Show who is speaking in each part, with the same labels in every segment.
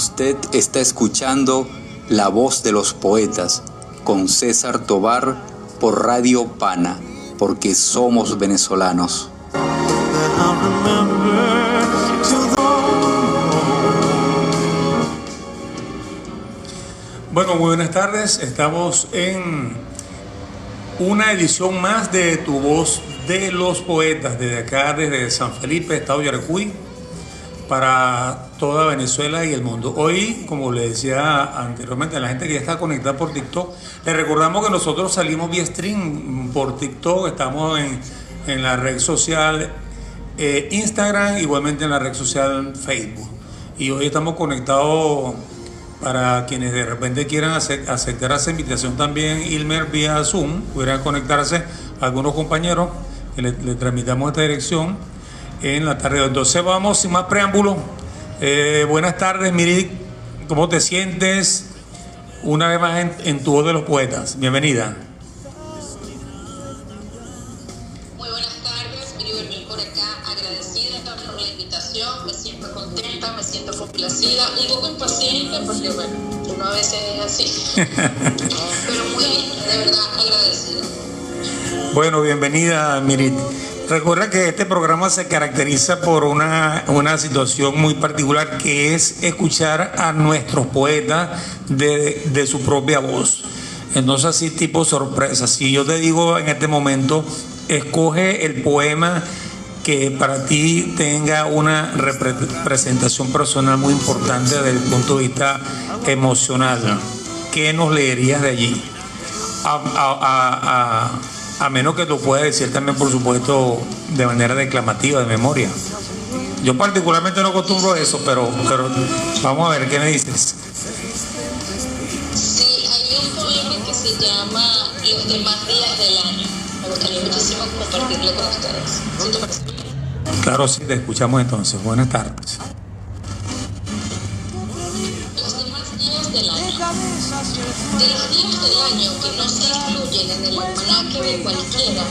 Speaker 1: Usted está escuchando La Voz de los Poetas con César Tovar por Radio Pana, porque somos venezolanos.
Speaker 2: Bueno, muy buenas tardes. Estamos en una edición más de Tu Voz de los Poetas, desde acá, desde San Felipe, Estado Yaracuy, para toda Venezuela y el mundo. Hoy, como le decía anteriormente a la gente que ya está conectada por TikTok, les recordamos que nosotros salimos vía stream por TikTok, estamos en la red social Instagram, igualmente en la red social Facebook. Y hoy estamos conectados para quienes de repente quieran aceptar esa invitación también, Ilmer, vía Zoom, pudieran conectarse algunos compañeros que le transmitamos esta dirección en la tarde. Entonces vamos sin más preámbulos. Buenas tardes, Mirit, ¿cómo te sientes? Una vez más en Tu Voz de los Poetas, bienvenida.
Speaker 3: Muy buenas tardes, Mirit, por acá, agradecida por la invitación, me siento contenta, me siento complacida, un poco impaciente porque bueno, uno a veces es así, pero muy bien, de verdad agradecida.
Speaker 2: Bueno, bienvenida, Mirit. Recuerda que este programa se caracteriza por una situación muy particular, que es escuchar a nuestros poetas de su propia voz. Entonces, así tipo sorpresa. Si yo te digo en este momento, escoge el poema que para ti tenga una representación personal muy importante desde el punto de vista emocional, ¿qué nos leerías de allí? A menos que lo puedas decir también, por supuesto, de manera declamativa, de memoria. Yo particularmente no acostumbro a eso, pero vamos a ver, ¿qué me dices?
Speaker 3: Sí, hay un poema que se llama Los demás días del año. Me gustaría muchísimo compartirlo con ustedes. ¿Sí te parece?
Speaker 2: Claro, sí, te escuchamos entonces. Buenas tardes.
Speaker 3: Los demás días del año. De los días del año que no se incluyen en el almanaque de cualquiera,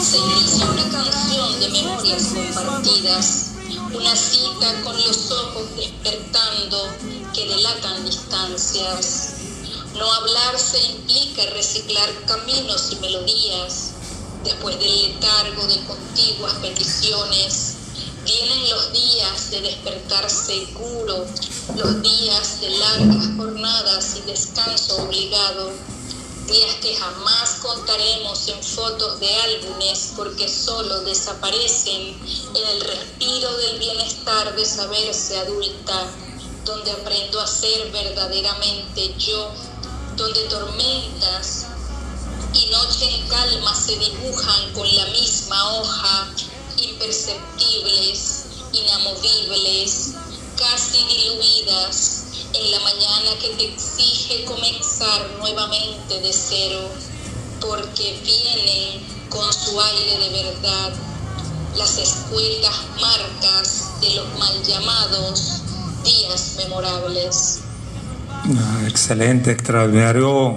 Speaker 3: se inicia una canción de memorias compartidas, una cita con los ojos despertando que delatan distancias. No hablarse implica reciclar caminos y melodías. Después del letargo de contiguas peticiones, vienen los días de despertar seguro, los días de largas jornadas y descanso obligado, días que jamás contaremos en fotos de álbumes porque solo desaparecen en el respiro del bienestar de saberse adulta, donde aprendo a ser verdaderamente yo, donde tormentas y noche en calma se dibujan con la misma hoja, imperceptibles, inamovibles, casi diluidas, en la mañana que te exige comenzar nuevamente de cero, porque vienen con su aire de verdad las escuetas marcas de los mal llamados días memorables.
Speaker 2: Excelente, extraordinario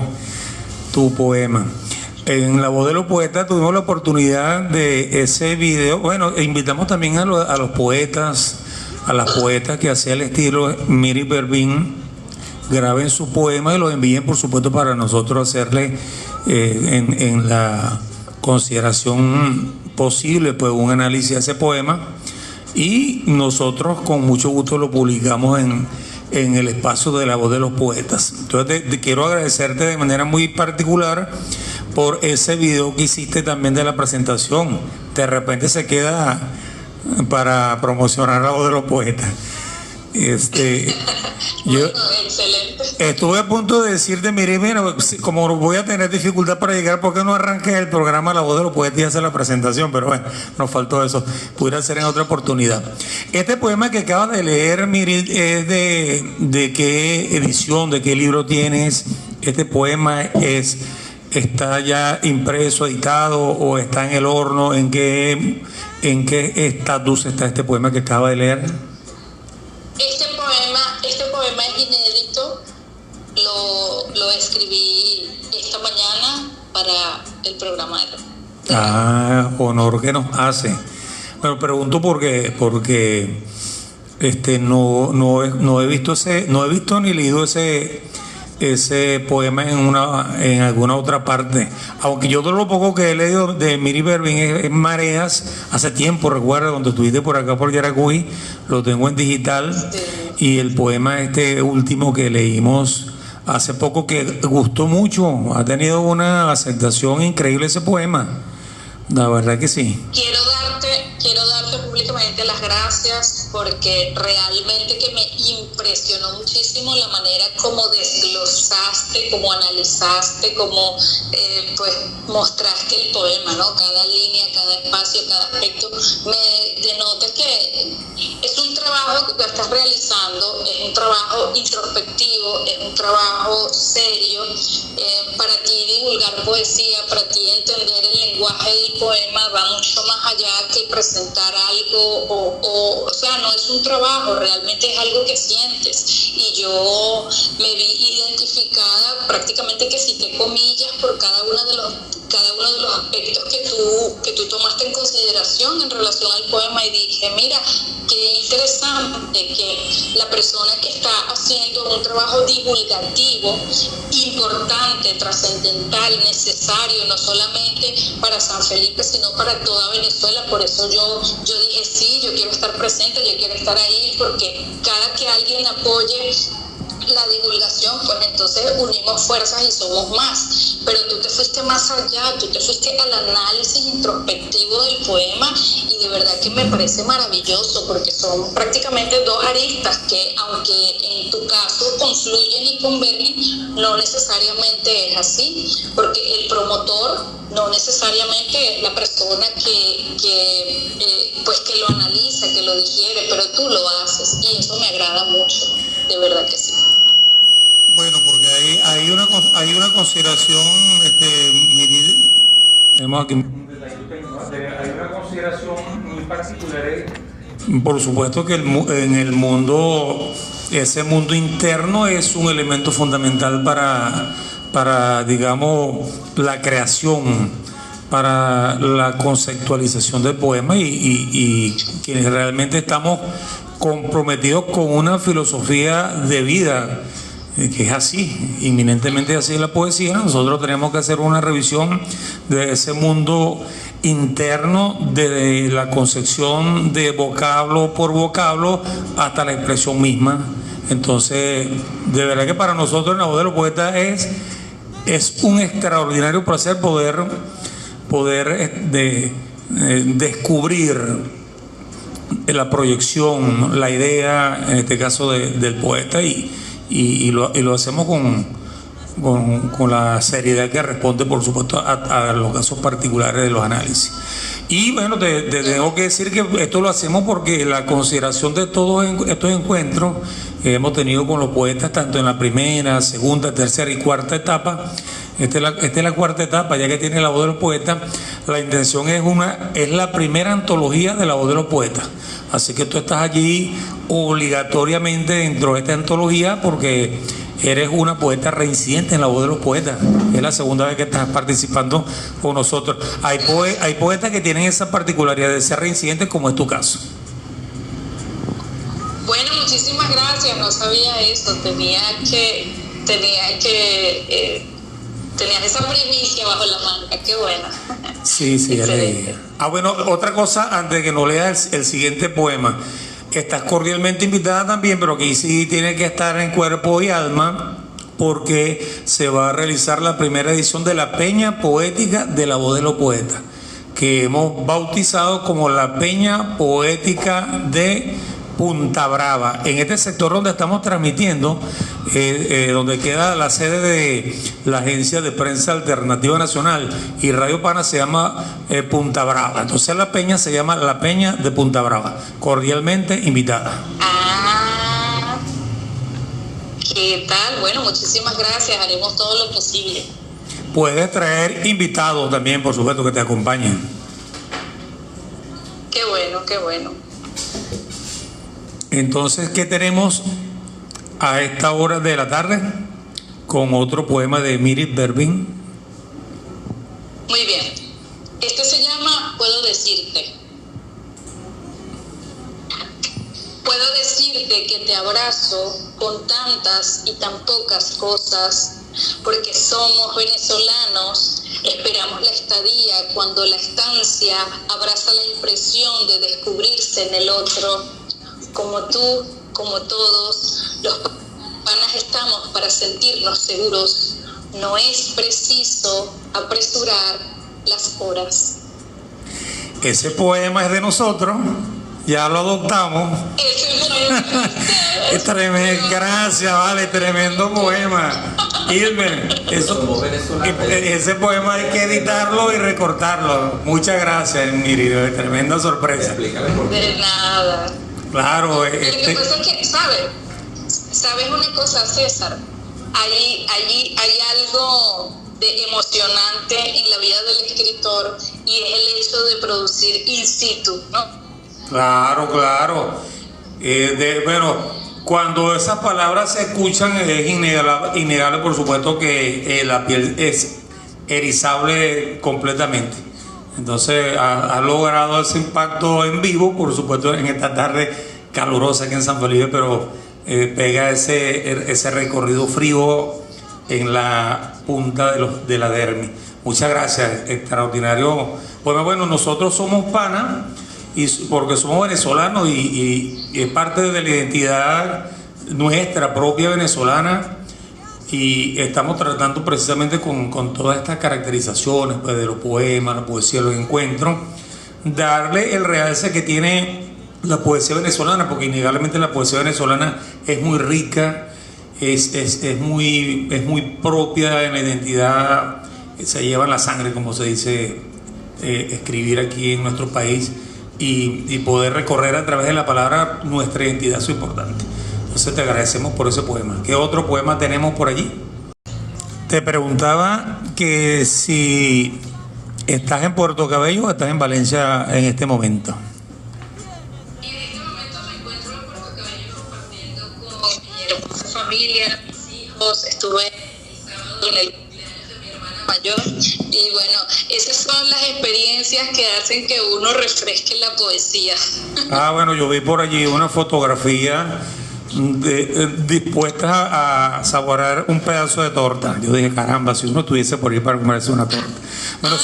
Speaker 2: tu poema. En La Voz de los Poetas tuvimos la oportunidad de ese video. Bueno, invitamos también a los poetas, a las poetas que hacía el estilo Miri Berbín, graben su poema y lo envíen, por supuesto, para nosotros hacerle en la consideración posible, pues, un análisis de ese poema, y nosotros con mucho gusto lo publicamos en el espacio de La Voz de los Poetas. Entonces te quiero agradecerte de manera muy particular por ese video que hiciste también de la presentación. De repente se queda para promocionar La Voz de los Poetas. Yo estuve a punto de decirte, mira, como voy a tener dificultad para llegar, ¿por qué no arranques el programa La Voz de los Poetas y hacer la presentación? Pero bueno, nos faltó eso, pudiera ser en otra oportunidad. Este poema que acabas de leer, Mirit, es de qué edición, de qué libro tienes. Este poema está ya impreso, editado, o está en el horno. ¿En qué estatus está este poema que acabas de leer?
Speaker 3: Este poema es inédito, lo escribí esta mañana para el programa de
Speaker 2: honor que nos hace. Bueno, pregunto porque No he visto ni leído ese poema en alguna otra parte. Aunque yo todo lo poco que he leído de Miri Bervin es Mareas, hace tiempo, recuerdo, cuando estuviste por acá por Yaracuy, lo tengo en digital, y el poema último que leímos hace poco, que gustó mucho, ha tenido una aceptación increíble ese poema, la verdad que sí.
Speaker 3: Quiero darte públicamente las gracias, porque realmente que me impresionó muchísimo la manera como desglosaste, como analizaste, como pues mostraste el poema, ¿no? Cada línea, cada espacio, cada aspecto me denota que es un trabajo que tú estás realizando, es un trabajo introspectivo, es un trabajo serio. Para ti divulgar poesía, para ti entender el lenguaje del poema va mucho más allá que presentar algo o sea, no es un trabajo, realmente es algo que sientes, y yo me vi identificada, prácticamente que cité comillas por cada uno de los aspectos que tú tomaste en consideración en relación al poema, y dije, mira, qué interesante que la persona que está haciendo un trabajo divulgativo importante, trascendental, necesario, no solamente para San Felipe, sino para toda Venezuela. Por eso yo dije, sí, yo quiero estar presente, yo quiero estar ahí, porque cada que alguien apoye la divulgación, pues entonces unimos fuerzas y somos más. Pero tú te fuiste más allá, tú te fuiste al análisis introspectivo del poema, y de verdad que me parece maravilloso, porque son prácticamente dos aristas que, aunque en tu caso confluyen y convergen, no necesariamente es así, porque el promotor no necesariamente es la persona pues que lo analiza, que lo digiere, pero tú lo haces, y eso me agrada mucho, de verdad que sí.
Speaker 2: Bueno, porque hay una consideración, tenemos aquí hay una consideración muy particular. Por supuesto que en el mundo, ese mundo interno es un elemento fundamental para digamos, la creación, para la conceptualización del poema, y quienes realmente estamos comprometidos con una filosofía de vida, que es así, inminentemente así es la poesía. Nosotros tenemos que hacer una revisión de ese mundo interno, de la concepción de vocablo por vocablo hasta la expresión misma. Entonces, de verdad que para nosotros en la voz de los poetas es un extraordinario placer poder descubrir la proyección, la idea, en este caso del poeta, y lo hacemos con la seriedad que responde, por supuesto, a los casos particulares de los análisis. Y bueno, te tengo que decir que esto lo hacemos porque la consideración de todos estos encuentros que hemos tenido con los poetas, tanto en la primera, segunda, tercera y cuarta etapa, esta es la cuarta etapa, ya que tiene la voz de los poetas, la intención es la primera antología de la voz de los poetas. Así que tú estás allí obligatoriamente dentro de esta antología, porque eres una poeta reincidente en la voz de los poetas. Es la segunda vez que estás participando con nosotros. Hay poetas que tienen esa particularidad de ser reincidentes, como es tu caso.
Speaker 3: Bueno, muchísimas gracias. No sabía eso. Tenías esa primicia bajo la manga. Qué buena.
Speaker 2: Sí, ya leí. Bueno, otra cosa, antes de que nos leas el siguiente poema. Estás cordialmente invitada también, pero aquí sí tiene que estar en cuerpo y alma, porque se va a realizar la primera edición de la Peña Poética de la Voz de los Poetas, que hemos bautizado como la Peña Poética de Punta Brava. En este sector donde estamos transmitiendo, donde queda la sede de la Agencia de Prensa Alternativa Nacional y Radio Pana, se llama Punta Brava. Entonces la peña se llama la Peña de Punta Brava. Cordialmente invitada.
Speaker 3: ¿Qué tal? Bueno, muchísimas gracias. Haremos todo lo posible.
Speaker 2: Puedes traer invitados también, por supuesto, que te acompañen.
Speaker 3: Qué bueno, qué bueno.
Speaker 2: Entonces, ¿qué tenemos a esta hora de la tarde? Con otro poema de Miri Bervin.
Speaker 3: Muy bien. Este se llama Puedo decirte. puedo decirte que te abrazo con tantas y tan pocas cosas, porque somos venezolanos, esperamos la estadía cuando la estancia abraza la impresión de descubrirse en el otro. Como tú, como todos, los panas estamos para sentirnos seguros. No es preciso apresurar las horas.
Speaker 2: Ese poema es de nosotros, ya lo adoptamos.
Speaker 3: Ese poema
Speaker 2: es tremendo, gracias, vale, tremendo poema. Irmer, ese poema hay que editarlo y recortarlo. Muchas gracias, Miri, tremenda sorpresa.
Speaker 3: De nada.
Speaker 2: Claro.
Speaker 3: Lo que pasa es que, ¿sabes una cosa, César? Hay algo de emocionante en la vida del escritor y es el hecho de producir in situ, ¿no?
Speaker 2: Claro. Bueno, cuando esas palabras se escuchan es innegable, por supuesto, que la piel es erizable completamente. Entonces ha logrado ese impacto en vivo, por supuesto, en esta tarde calurosa aquí en San Felipe, pero pega ese recorrido frío en la punta de la dermis. Muchas gracias, extraordinario. Bueno, nosotros somos panas porque somos venezolanos y es parte de la identidad nuestra propia venezolana, y estamos tratando precisamente con todas estas caracterizaciones, pues, de los poemas, la poesía, los encuentros, darle el realce que tiene la poesía venezolana, porque innegablemente la poesía venezolana es muy rica, es muy propia en la identidad, se lleva en la sangre, como se dice, escribir aquí en nuestro país y poder recorrer a través de la palabra nuestra identidad, eso es importante. Entonces te agradecemos por ese poema. ¿Qué otro poema tenemos por allí? Te preguntaba que si estás en Puerto Cabello o estás en Valencia en este momento.
Speaker 3: En este momento me encuentro en Puerto Cabello compartiendo con mi hermosa familia, mis hijos. Estuve el sábado en el cumpleaños de mi hermana mayor y bueno, esas son las experiencias que hacen que uno refresque la poesía.
Speaker 2: Bueno, yo vi por allí una fotografía dispuestas a saborear un pedazo de torta. Yo dije, caramba, si uno estuviese por ahí para comerse una torta. Bueno,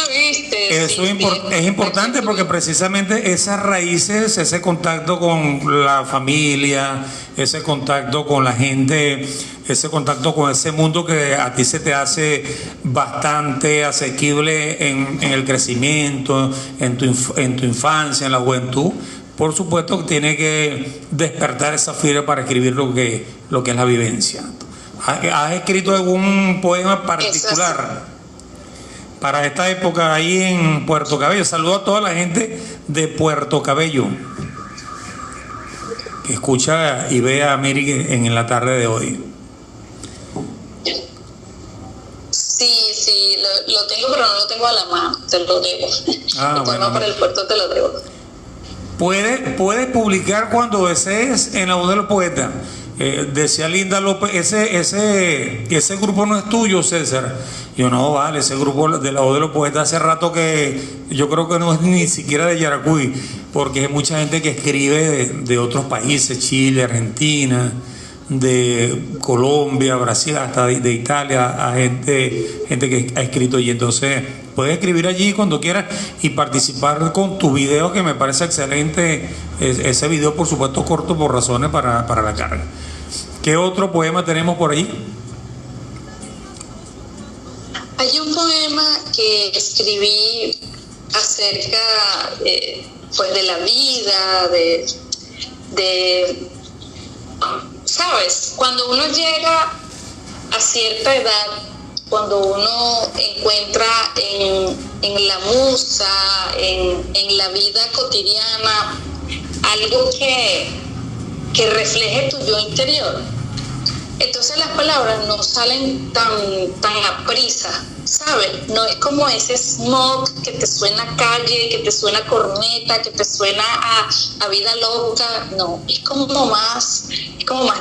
Speaker 3: ¿viste?
Speaker 2: Eso es importante porque precisamente esas raíces, ese contacto con la familia, ese contacto con la gente, ese contacto con ese mundo que a ti se te hace bastante asequible en el crecimiento, en tu infancia, en la juventud. Por supuesto que tiene que despertar esa fibra para escribir lo que es la vivencia. ¿Has escrito algún poema particular para esta época ahí en Puerto Cabello? Saludo a toda la gente de Puerto Cabello que escucha y ve a Miri en la tarde de hoy.
Speaker 3: Sí, lo tengo, pero no lo tengo a la mano, te lo debo.
Speaker 2: Bueno.
Speaker 3: Para el puerto te lo debo.
Speaker 2: Puedes publicar cuando desees en La Voz de los Poetas. Decía Linda López, ese grupo no es tuyo, César. Yo, no, vale, ese grupo de La Voz de los Poetas hace rato que yo creo que no es ni siquiera de Yaracuy, porque hay mucha gente que escribe de otros países, Chile, Argentina, de Colombia, Brasil, hasta de Italia, a gente que ha escrito allí. Entonces puedes escribir allí cuando quieras y participar con tu video, que me parece excelente. Ese video, por supuesto, corto por razones para la carga. ¿Qué otro poema tenemos por allí?
Speaker 3: Hay un poema que escribí acerca pues de la vida, de ¿sabes? Cuando uno llega a cierta edad, cuando uno encuentra en la musa, en la vida cotidiana, algo que refleje tu yo interior, entonces las palabras no salen tan aprisa, ¿sabes? No es como ese smog que te suena a calle, que te suena a corneta, que te suena a vida loca. No, es como más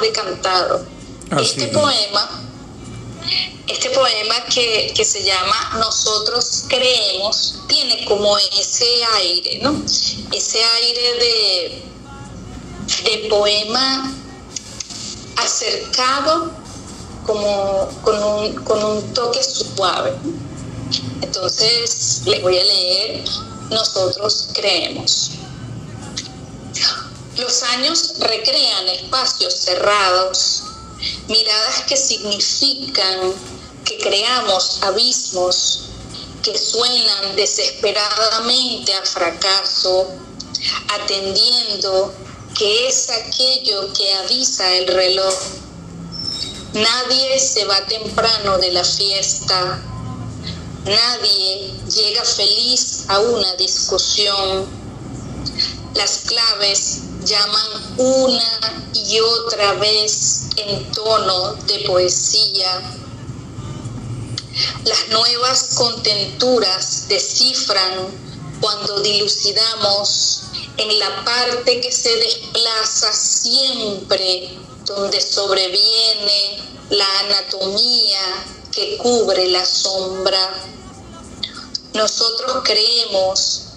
Speaker 3: decantado. Este poema que se llama Nosotros Creemos tiene como ese aire, ¿no? Ese aire de poema acercado como con un toque suave. Entonces les voy a leer Nosotros creemos. Los años recrean espacios cerrados, miradas que significan que creamos abismos que suenan desesperadamente a fracaso, atendiendo que es aquello que avisa el reloj. Nadie se va temprano de la fiesta, nadie llega feliz a una discusión. Las claves llaman una y otra vez en tono de poesía. Las nuevas contenturas descifran cuando dilucidamos en la parte que se desplaza siempre, donde sobreviene la anatomía que cubre la sombra. Nosotros creemos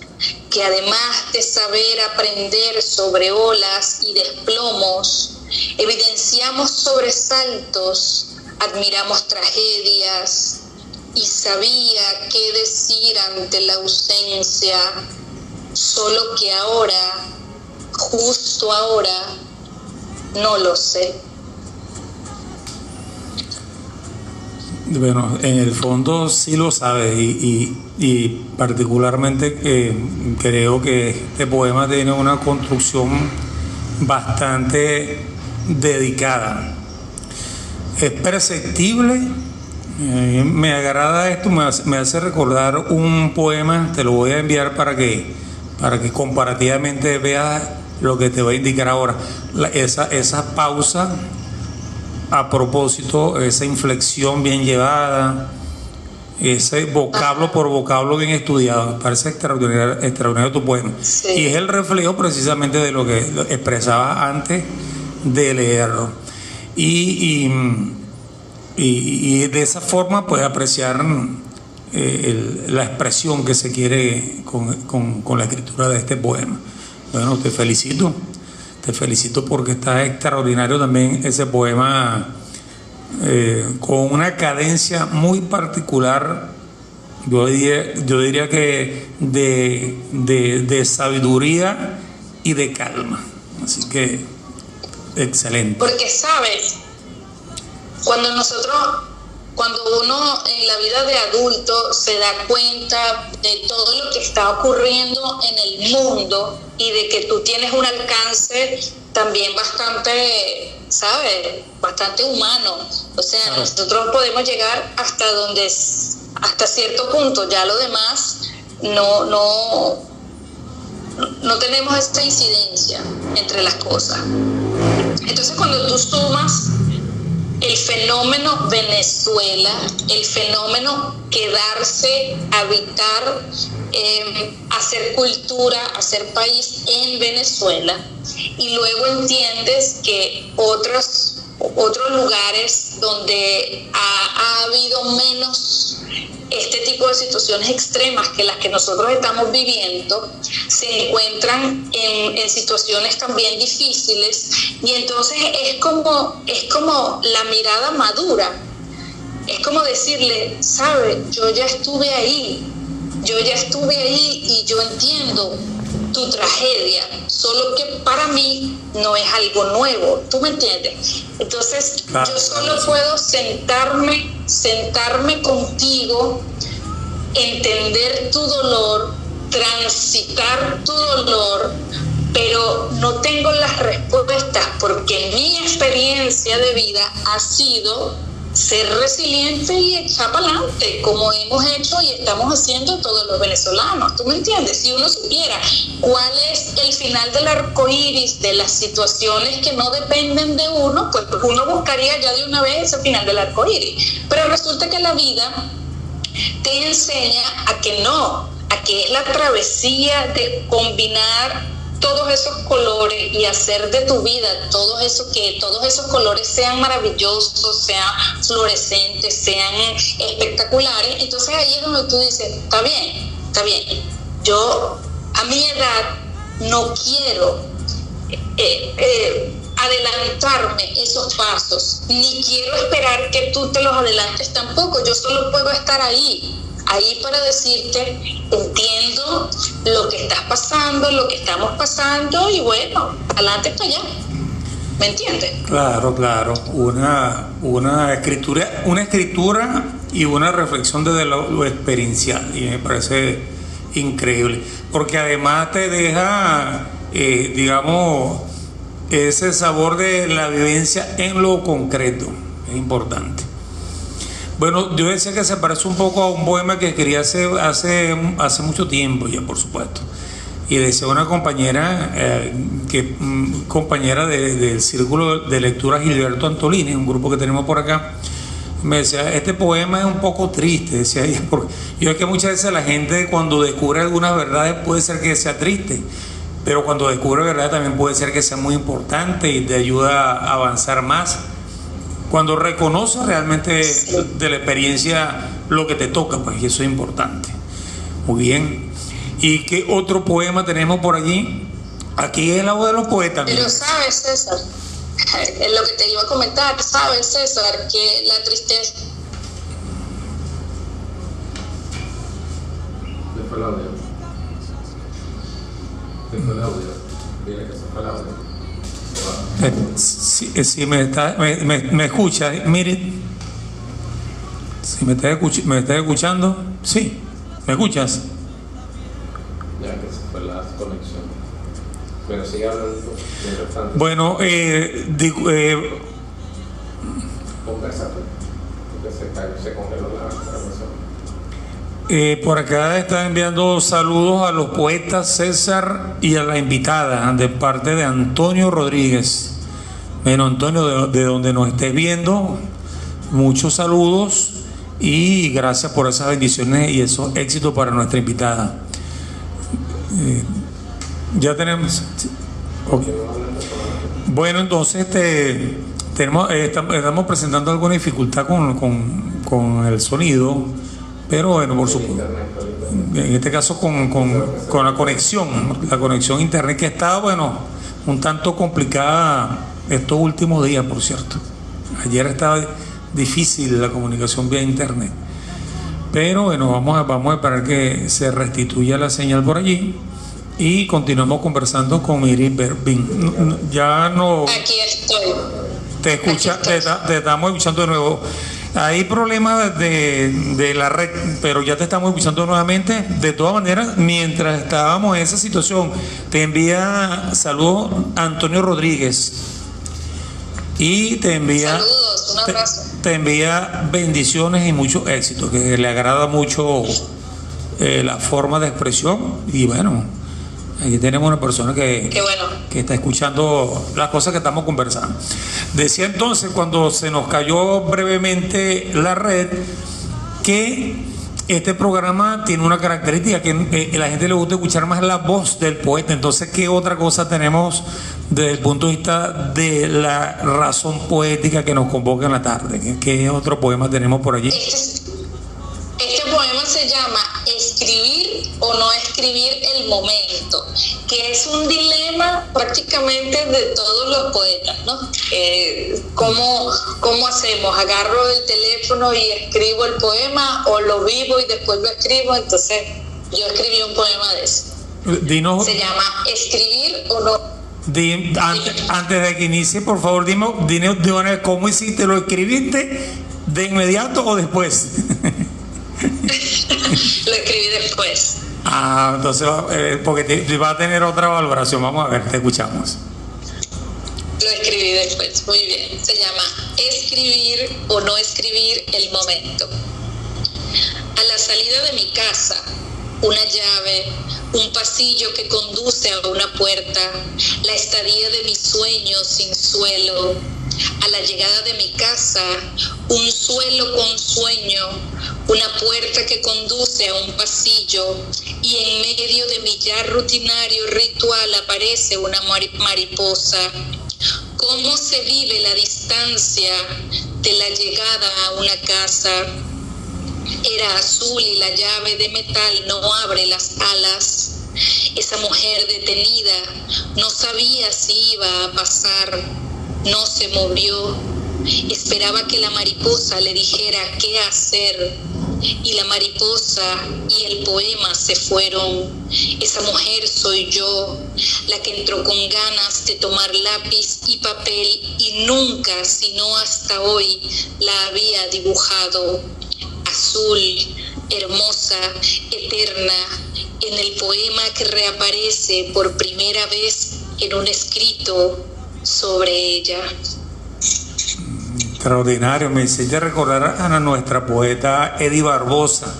Speaker 3: que además de saber aprender sobre olas y desplomos, evidenciamos sobresaltos, admiramos tragedias y sabía qué decir ante la ausencia, solo que ahora, justo ahora, no lo sé.
Speaker 2: Bueno, en el fondo sí lo sabes y particularmente creo que este poema tiene una construcción bastante dedicada. Es perceptible, me agrada esto, me hace recordar un poema, te lo voy a enviar para que comparativamente veas lo que te voy a indicar ahora. Esa pausa a propósito, esa inflexión bien llevada, ese vocablo por vocablo bien estudiado, me parece extraordinario tu poema.
Speaker 3: Sí.
Speaker 2: Y es el reflejo precisamente de lo que expresaba antes de leerlo. Y de esa forma puedes apreciar la expresión que se quiere con la escritura de este poema. Bueno, te felicito porque está extraordinario también ese poema, con una cadencia muy particular, yo diría que de sabiduría y de calma. Así que excelente.
Speaker 3: Porque sabes, cuando uno en la vida de adulto se da cuenta de todo lo que está ocurriendo en el mundo y de que tú tienes un alcance también bastante, ¿sabes? Bastante humano. O sea, claro, nosotros podemos llegar hasta cierto punto, ya lo demás no tenemos esta incidencia entre las cosas. Entonces, cuando tú sumas el fenómeno Venezuela, el fenómeno quedarse, habitar, hacer cultura, hacer país en Venezuela, y luego entiendes que otros lugares donde ha habido menos este tipo de situaciones extremas que las que nosotros estamos viviendo, se encuentran en situaciones también difíciles, y entonces es como la mirada madura, es como decirle, ¿sabe? Yo ya estuve ahí y yo entiendo tu tragedia, solo que para mí no es algo nuevo, ¿tú me entiendes? Entonces claro, yo solo puedo sentarme contigo, entender tu dolor, transitar tu dolor, pero no tengo las respuestas, porque mi experiencia de vida ha sido ser resiliente y echar para adelante, como hemos hecho y estamos haciendo todos los venezolanos. ¿Tú me entiendes? Si uno supiera cuál es el final del arco iris de las situaciones que no dependen de uno, pues uno buscaría ya de una vez ese final del arco iris. Pero resulta que la vida te enseña a que no, a que es la travesía de combinar todos esos colores y hacer de tu vida todos esos colores sean maravillosos, sean fluorescentes, sean espectaculares. Entonces ahí es donde tú dices, está bien, yo a mi edad no quiero adelantarme esos pasos, ni quiero esperar que tú te los adelantes tampoco. Yo solo puedo estar ahí para decirte, entiendo lo que estás pasando, lo que estamos pasando, y bueno, adelante para allá. ¿Me entiendes?
Speaker 2: Claro. Una escritura y una reflexión desde lo experiencial, y me parece increíble, porque además te deja, digamos, ese sabor de la vivencia en lo concreto. Es importante. Bueno, yo decía que se parece un poco a un poema que quería hacer hace mucho tiempo ya, por supuesto. Y decía una compañera, compañera del Círculo de Lectura Gilberto Antolini, un grupo que tenemos por acá, me decía, este poema es un poco triste, decía ella, porque yo es que muchas veces la gente cuando descubre algunas verdades puede ser que sea triste, pero cuando descubre verdades también puede ser que sea muy importante y te ayuda a avanzar más. Cuando reconoces realmente de la experiencia lo que te toca, pues, y eso es importante. Muy bien. ¿Y qué otro poema tenemos por allí? Aquí es la voz de los poetas.
Speaker 3: Pero sabes, César, es lo que te iba a comentar, sabes, César, que la tristeza...
Speaker 4: Se fue el audio. Dile que se fue el audio.
Speaker 2: Si me escucha, mire, si me está escuchando, sí, ¿me escuchas?
Speaker 4: Ya que se fue la conexión. Bueno, sigue hablando.
Speaker 2: Bueno,
Speaker 4: conversa, porque se congeló la grabación.
Speaker 2: Por acá está enviando saludos a los poetas César y a la invitada de parte de Antonio Rodríguez. Bueno, Antonio, de donde nos estés viendo, muchos saludos y gracias por esas bendiciones y esos éxitos para nuestra invitada. Ya tenemos. Okay. Bueno, entonces estamos presentando alguna dificultad con el sonido. Pero bueno, por supuesto, en este caso con la conexión internet, que está, bueno, un tanto complicada estos últimos días, por cierto. Ayer estaba difícil la comunicación vía internet. Pero bueno, vamos a esperar que se restituya la señal por allí y continuamos conversando con Iris Berbin. Ya no...
Speaker 3: Aquí estoy.
Speaker 2: Te estamos escuchando de nuevo. Hay problemas de la red, pero ya te estamos escuchando nuevamente. De todas maneras, mientras estábamos en esa situación, te envía saludos Antonio Rodríguez y te envía
Speaker 3: saludos, un abrazo.
Speaker 2: Te envía bendiciones y mucho éxito, que le agrada mucho la forma de expresión. Y bueno, aquí tenemos una persona que está escuchando las cosas que estamos conversando. Decía entonces, cuando se nos cayó brevemente la red, que este programa tiene una característica, que a la gente le gusta escuchar más la voz del poeta. Entonces, ¿qué otra cosa tenemos desde el punto de vista de la razón poética que nos convoca en la tarde? ¿Qué otro poema tenemos por allí?
Speaker 3: Este poema se llama Escribir o no escribir el momento, que es un dilema prácticamente de todos los poetas, ¿no? ¿Cómo hacemos? ¿Agarro el teléfono y escribo el poema o lo vivo y después lo escribo? Entonces yo escribí un poema de eso. Se llama Escribir o no.
Speaker 2: Antes de que inicie, por favor, dime cómo hiciste, ¿lo escribiste de inmediato o después?
Speaker 3: Lo escribí después.
Speaker 2: Entonces, porque va a tener otra valoración. Vamos a ver, te escuchamos.
Speaker 3: Lo escribí después, muy bien. Se llama Escribir o no escribir el momento. A la salida de mi casa, una llave, un pasillo que conduce a una puerta, la estadía de mis sueños sin suelo. A la llegada de mi casa, un suelo con sueño, una puerta que conduce a un pasillo, y en medio de mi ya rutinario ritual aparece una mariposa. ¿Cómo se vive la distancia de la llegada a una casa? Era azul y la llave de metal no abre las alas. Esa mujer detenida no sabía si iba a pasar, no se movió, esperaba que la mariposa le dijera qué hacer, y la mariposa y el poema se fueron. Esa mujer soy yo, la que entró con ganas de tomar lápiz y papel y nunca, sino hasta hoy, la había dibujado. Azul, hermosa, eterna, en el poema que reaparece por primera vez en un escrito sobre ella.
Speaker 2: Extraordinario, me hiciste recordar a nuestra poeta Eddie Barbosa.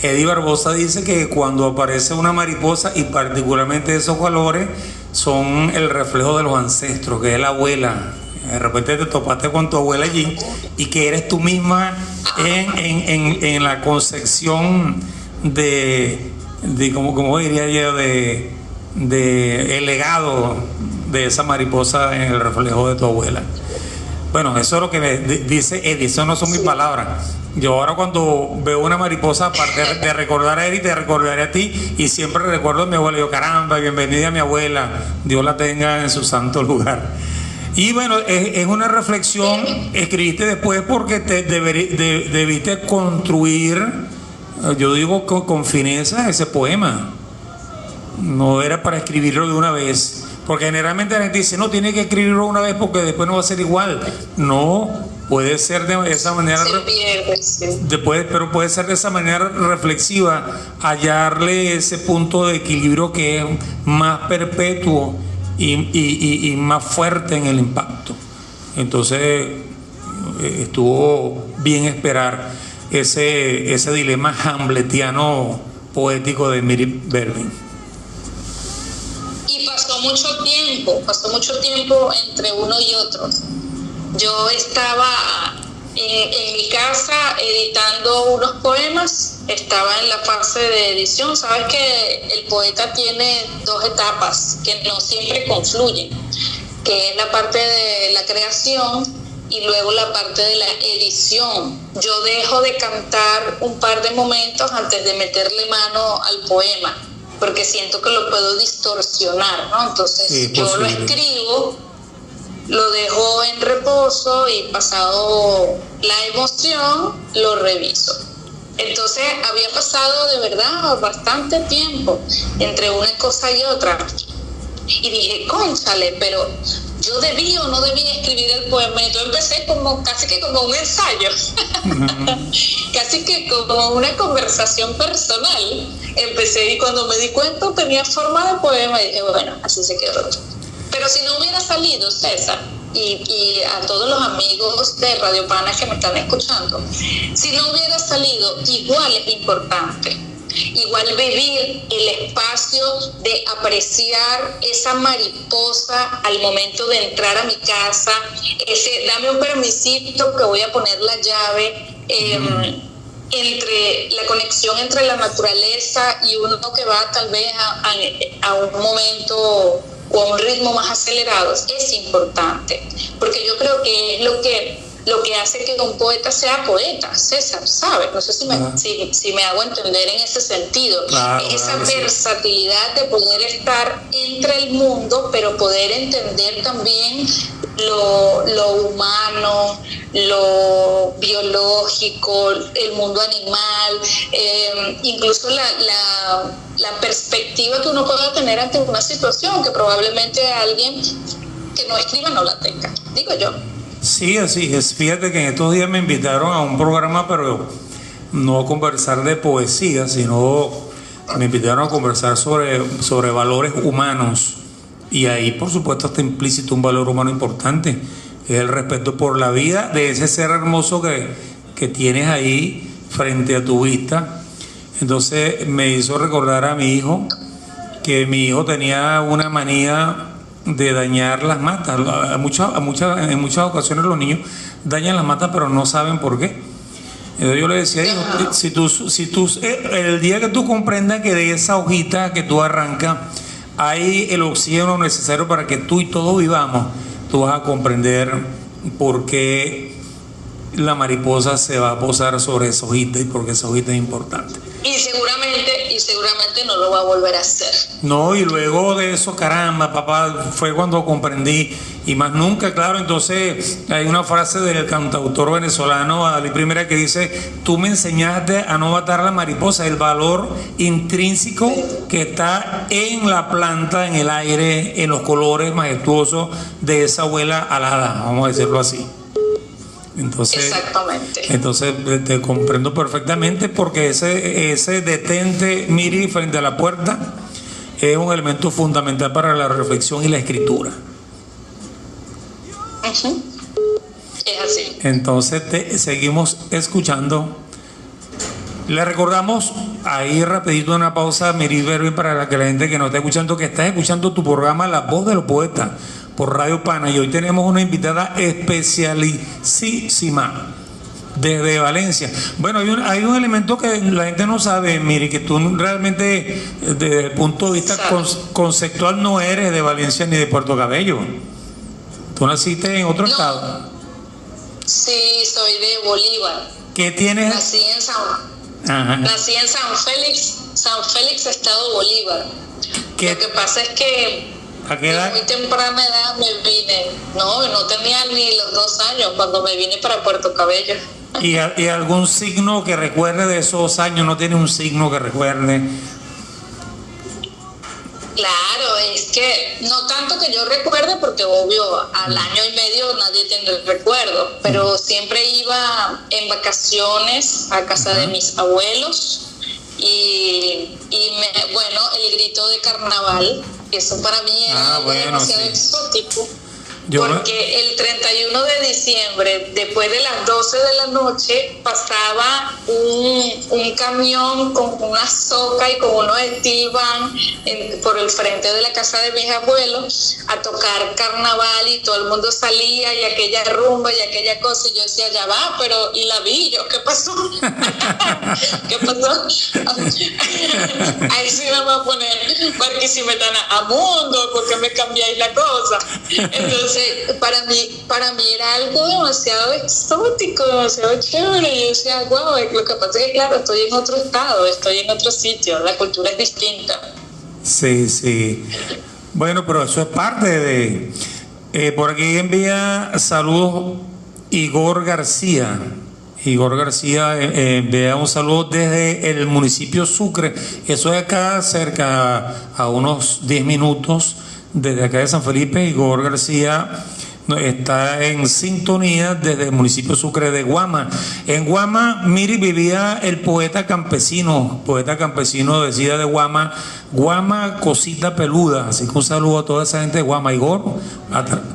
Speaker 2: Eddie Barbosa dice que cuando aparece una mariposa, y particularmente esos colores, son el reflejo de los ancestros, que es la abuela. De repente te topaste con tu abuela allí y que eres tú misma en la concepción de como diría yo, de el legado de esa mariposa en el reflejo de tu abuela. Bueno, eso es lo que me dice Eddie, eso no son mis palabras. Yo ahora cuando veo una mariposa, aparte de recordar a Eddie, te recordaré a ti, y siempre recuerdo a mi abuela. Yo, caramba, bienvenida a mi abuela, Dios la tenga en su santo lugar. Y bueno, es una reflexión, escribiste después porque debiste construir, yo digo con fineza, ese poema. No era para escribirlo de una vez. Porque generalmente la gente dice, no, tiene que escribirlo una vez porque después no va a ser igual. No, puede ser de esa manera, pero puede ser de esa manera reflexiva, hallarle ese punto de equilibrio que es más perpetuo y más fuerte en el impacto. Entonces, estuvo bien esperar ese dilema hamletiano poético de Miri Bervin.
Speaker 3: Y pasó mucho tiempo entre uno y otro. Yo estaba en mi casa editando unos poemas, estaba en la fase de edición. Sabes que el poeta tiene dos etapas que no siempre confluyen, que es la parte de la creación y luego la parte de la edición. Yo dejo de cantar un par de momentos antes de meterle mano al poema, porque siento que lo puedo distorsionar, ¿no? Entonces sí, yo lo escribo, lo dejo en reposo y pasado la emoción lo reviso. Entonces había pasado de verdad bastante tiempo entre una cosa y otra. Y dije, cónchale, pero yo debí o no debí escribir el poema. Entonces empecé casi que como un ensayo, casi que como una conversación personal. Empecé y cuando me di cuenta tenía forma de poema y dije, bueno, así se quedó. Pero si no hubiera salido, César, y a todos los amigos de Radio Pana que me están escuchando, si no hubiera salido, igual es importante. Igual vivir el espacio de apreciar esa mariposa al momento de entrar a mi casa, ese dame un permisito que voy a poner la llave, entre la conexión entre la naturaleza y uno que va tal vez a un momento o a un ritmo más acelerado, es importante, porque yo creo que es lo que hace que un poeta sea poeta, César, ¿sabes? No sé si me hago entender en ese sentido. Claro, es esa versatilidad de poder estar entre el mundo, pero poder entender también lo humano, lo biológico, el mundo animal, incluso la perspectiva que uno pueda tener ante una situación que probablemente alguien que no escriba no la tenga, digo yo.
Speaker 2: Sí, así es. Fíjate que en estos días me invitaron a un programa, pero no a conversar de poesía, sino me invitaron a conversar sobre valores humanos. Y ahí, por supuesto, está implícito un valor humano importante, que es el respeto por la vida de ese ser hermoso que tienes ahí frente a tu vista. Entonces me hizo recordar a mi hijo, que mi hijo tenía una manía de dañar las matas. En muchas ocasiones los niños dañan las matas, pero no saben por qué. Entonces yo le decía, hijo, si tú el día que tú comprendas que de esa hojita que tú arrancas hay el oxígeno necesario para que tú y todos vivamos, tú vas a comprender por qué la mariposa se va a posar sobre esa hojita y por qué esa hojita es importante.
Speaker 3: Y seguramente no lo va a volver a hacer.
Speaker 2: No, y luego de eso, caramba, papá, fue cuando comprendí, y más nunca, claro. Entonces hay una frase del cantautor venezolano Adalí Primera que dice: tú me enseñaste a no matar la mariposa, el valor intrínseco que está en la planta, en el aire, en los colores majestuosos de esa abuela alada, vamos a decirlo así.
Speaker 3: Exactamente.
Speaker 2: Entonces te comprendo perfectamente, porque ese detente, Miri, frente a la puerta es un elemento fundamental para la reflexión y la escritura.
Speaker 3: Uh-huh. Es así.
Speaker 2: Entonces seguimos escuchando. Le recordamos ahí rapidito una pausa, Miri Berwin, para que la gente que nos está escuchando, que estás escuchando tu programa La Voz de los Poetas por Radio Pana, y hoy tenemos una invitada especialísima desde Valencia. Bueno, hay un elemento que la gente no sabe, Miri, que tú realmente desde el punto de vista conceptual no eres de Valencia ni de Puerto Cabello. Tú naciste en otro estado.
Speaker 3: Sí, soy de Bolívar.
Speaker 2: ¿Qué tienes?
Speaker 3: Nací en San Félix, estado Bolívar. Lo que pasa es que
Speaker 2: ¿a qué edad?
Speaker 3: A muy temprana edad me vine. No tenía ni los 2 años cuando me vine para Puerto Cabello.
Speaker 2: ¿Y algún signo que recuerde de esos años? ¿No tiene un signo que recuerde?
Speaker 3: Claro, es que no tanto que yo recuerde, porque obvio al año y medio nadie tiene el recuerdo, pero siempre iba en vacaciones a casa de mis abuelos y el grito de carnaval, eso para mí era demasiado exótico. Porque el 31 de diciembre, después de las 12 de la noche, pasaba un camión con una soca y con unos steel band por el frente de la casa de mis abuelos a tocar carnaval, y todo el mundo salía, y aquella rumba y aquella cosa, y yo decía, ya va, pero ¿y la vi yo? ¿Qué pasó? ¿Qué pasó? Ahí sí me voy a poner Barquisimetana a mundo, porque me cambiáis la cosa. Entonces, para mí era algo demasiado exótico, demasiado chévere. Yo decía, wow, lo que pasa es que, claro, estoy en otro estado, estoy en otro sitio, la cultura es distinta.
Speaker 2: Sí. Bueno, pero eso es parte de... por aquí envía saludos Igor García. Envía un saludo desde el municipio Sucre. Eso es acá cerca, a unos 10 minutos desde acá de San Felipe. Igor García está en sintonía desde el municipio Sucre de Guama. En Guama, Miri, vivía el poeta campesino decía de Guama Cosita Peluda. Así que un saludo a toda esa gente de Guama. Igor,
Speaker 3: un abrazo.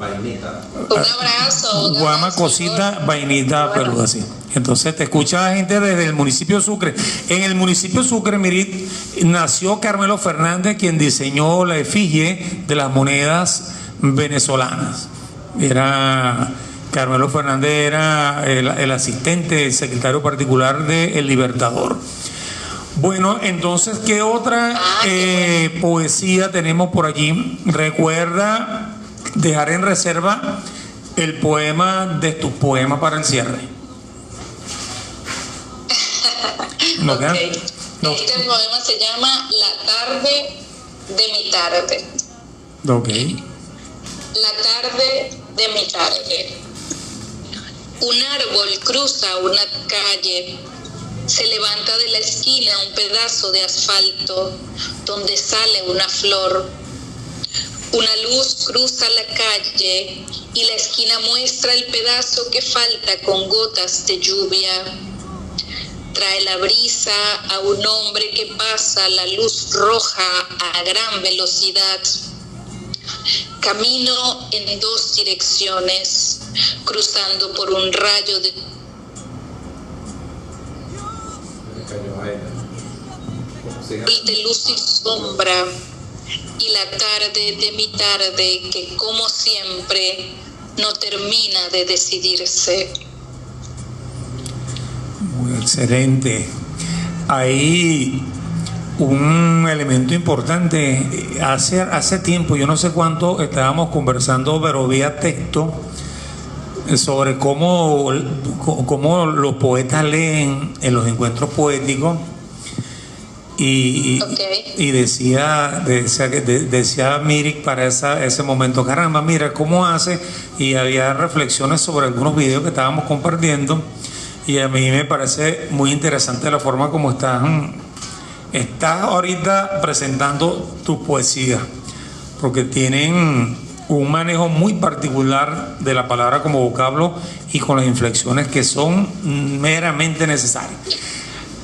Speaker 2: Guama Cosita Vainita Peluda, sí. Entonces te escucha la gente desde el municipio Sucre. En el municipio Sucre, Miri, nació Carmelo Fernández, quien diseñó la efigie de las monedas venezolanas. Carmelo Fernández era el asistente, el secretario particular de El Libertador. Bueno, entonces, ¿qué otra poesía tenemos por allí? Recuerda dejar en reserva el poema de tu poema para el cierre.
Speaker 3: Okay. Este poema se llama La tarde de mi tarde.
Speaker 2: Okay.
Speaker 3: La tarde de mi tarde. Un árbol cruza una calle. Se levanta de la esquina un pedazo de asfalto donde sale una flor. Una luz cruza la calle y la esquina muestra el pedazo que falta con gotas de lluvia. Trae la brisa a un hombre que pasa la luz roja a gran velocidad. Camino en 2 direcciones, cruzando por un rayo de luz y sombra, y la tarde de mi tarde que, como siempre, no termina de decidirse.
Speaker 2: Muy excelente. Ahí un elemento importante. Hace tiempo, yo no sé cuánto, estábamos conversando, pero vía texto, sobre cómo los poetas leen en los encuentros poéticos. Y decía Mirik para ese momento, caramba, mira cómo hace, y había reflexiones sobre algunos videos que estábamos compartiendo, y a mí me parece muy interesante la forma como estás ahorita presentando tu poesía, porque tienen un manejo muy particular de la palabra como vocablo y con las inflexiones que son meramente necesarias.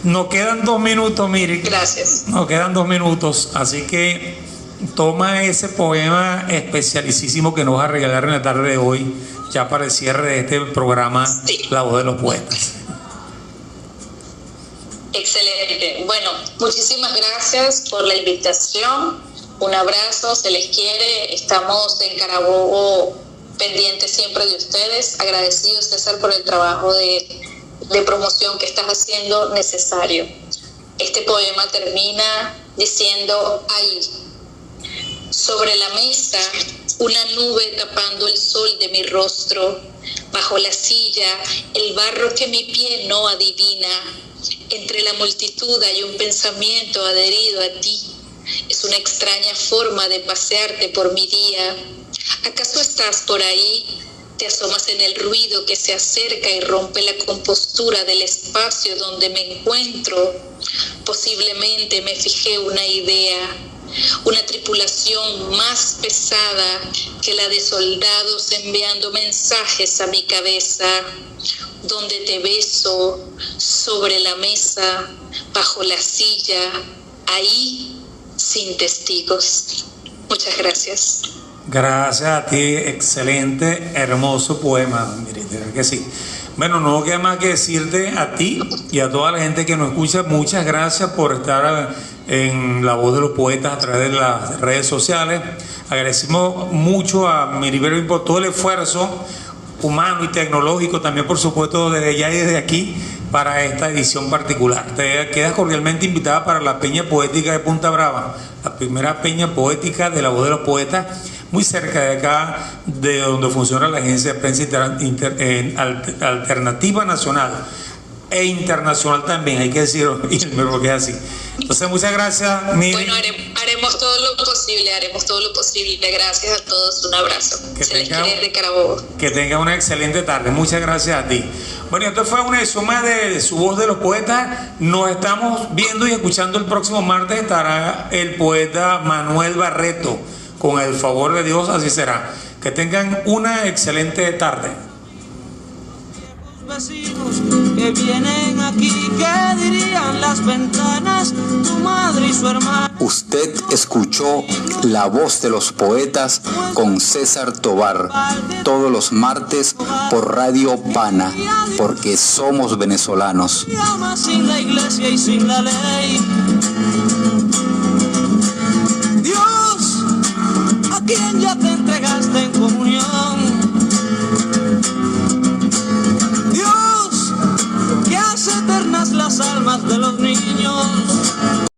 Speaker 2: Nos quedan 2 minutos, mire.
Speaker 3: Gracias.
Speaker 2: Nos quedan 2 minutos, así que toma ese poema especialísimo que nos vas a regalar en la tarde de hoy, ya para el cierre de este programa, sí. La Voz de los Poetas.
Speaker 3: Excelente. Bueno, muchísimas gracias por la invitación. Un abrazo, se les quiere. Estamos en Carabobo pendientes siempre de ustedes. Agradecidos, César, por el trabajo de promoción que estás haciendo necesario. Este poema termina diciendo: ahí, sobre la mesa, una nube tapando el sol de mi rostro, bajo la silla, el barro que mi pie no adivina, entre la multitud hay un pensamiento adherido a ti. Es una extraña forma de pasearte por mi día. ¿Acaso estás por ahí? Te asomas en el ruido que se acerca y rompe la compostura del espacio donde me encuentro. Posiblemente me fijé una idea, una tripulación más pesada que la de soldados enviando mensajes a mi cabeza, donde te beso, sobre la mesa, bajo la silla, ahí, sin testigos. Muchas gracias.
Speaker 2: Gracias a ti, excelente, hermoso poema, mire, de verdad que sí. Bueno, no queda más que decirte a ti y a toda la gente que nos escucha, muchas gracias por estar en La Voz de los Poetas a través de las redes sociales. Agradecemos mucho a Miribel por todo el esfuerzo humano y tecnológico, también por supuesto desde allá y desde aquí, para esta edición particular. Te quedas cordialmente invitada para la Peña Poética de Punta Brava, la primera peña poética de La Voz de los Poetas, muy cerca de acá, de donde funciona la agencia de prensa alternativa nacional e internacional también, hay que decirlo, porque es así. Entonces, muchas gracias, Miri.
Speaker 3: Bueno, haremos todo lo posible, gracias a todos, un abrazo. Se les quiere de Carabobo.
Speaker 2: Que tenga una excelente tarde, muchas gracias a ti. Bueno, esto fue una suma de Su Voz de los Poetas. Nos estamos viendo y escuchando el próximo martes. Estará el poeta Manuel Barreto. Con el favor de Dios, así será. Que tengan una excelente tarde.
Speaker 5: Vecinos que vienen aquí, ¿qué dirían las ventanas? Tu madre y su hermana.
Speaker 1: Usted escuchó La Voz de los Poetas con César Tobar, todos los martes por Radio Pana, porque somos venezolanos.
Speaker 5: Sin la iglesia y sin la ley.